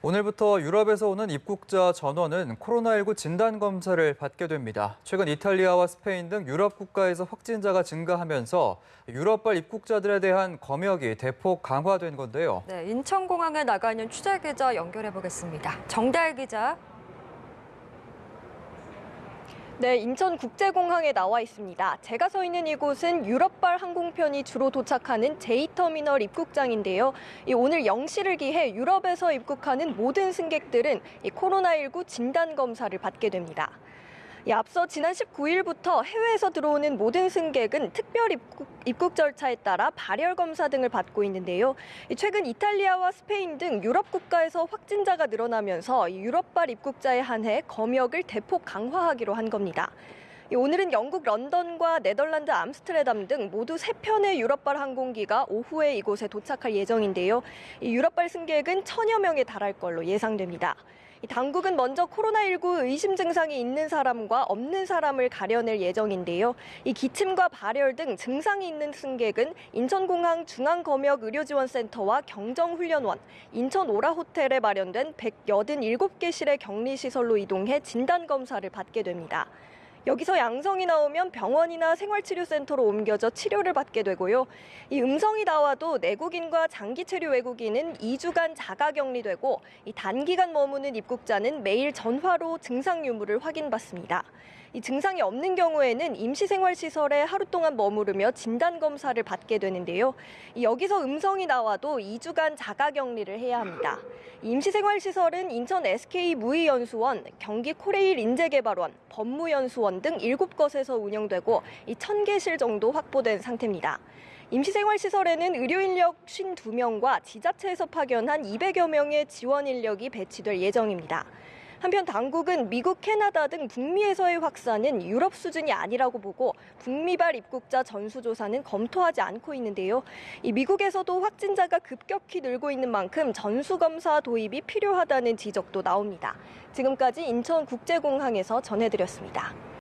오늘부터 유럽에서 오는 입국자 전원은 코로나19 진단검사를 받게 됩니다. 최근 이탈리아와 스페인 등 유럽 국가에서 확진자가 증가하면서 유럽발 입국자들에 대한 검역이 대폭 강화된 건데요. 네, 인천공항에 나가 있는 취재기자 연결해 보겠습니다. 정다혜 기자. 네, 인천국제공항에 나와 있습니다. 제가 서 있는 이곳은 유럽발 항공편이 주로 도착하는 J터미널 입국장인데요. 오늘 0시를 기해 유럽에서 입국하는 모든 승객들은 코로나19 진단검사를 받게 됩니다. 앞서 지난 19일부터 해외에서 들어오는 모든 승객은 특별 입국 절차에 따라 발열 검사 등을 받고 있는데요. 최근 이탈리아와 스페인 등 유럽 국가에서 확진자가 늘어나면서 유럽발 입국자에 한해 검역을 대폭 강화하기로 한 겁니다. 오늘은 영국 런던과 네덜란드 암스테르담 등 모두 3편의 유럽발 항공기가 오후에 이곳에 도착할 예정인데요. 유럽발 승객은 1000여 명에 달할 걸로 예상됩니다. 당국은 먼저 코로나19 의심 증상이 있는 사람과 없는 사람을 가려낼 예정인데요. 기침과 발열 등 증상이 있는 승객은 인천공항 중앙검역의료지원센터와 경정훈련원, 인천 오라호텔에 마련된 187개실의 격리시설로 이동해 진단검사를 받게 됩니다. 여기서 양성이 나오면 병원이나 생활치료센터로 옮겨져 치료를 받게 되고요. 음성이 나와도 내국인과 장기체류 외국인은 2주간 자가격리되고 단기간 머무는 입국자는 매일 전화로 증상 유무를 확인받습니다. 증상이 없는 경우에는 임시생활시설에 하루 동안 머무르며 진단검사를 받게 되는데요. 여기서 음성이 나와도 2주간 자가격리를 해야 합니다. 임시생활시설은 인천 SK무의연수원, 경기 코레일 인재개발원, 법무연수원 등 7곳에서 운영되고 1000개실 정도 확보된 상태입니다. 임시생활시설에는 의료인력 52명과 지자체에서 파견한 200여 명의 지원 인력이 배치될 예정입니다. 한편 당국은 미국, 캐나다 등 북미에서의 확산은 유럽 수준이 아니라고 보고 북미발 입국자 전수조사는 검토하지 않고 있는데요. 미국에서도 확진자가 급격히 늘고 있는 만큼 전수검사 도입이 필요하다는 지적도 나옵니다. 지금까지 인천국제공항에서 전해드렸습니다.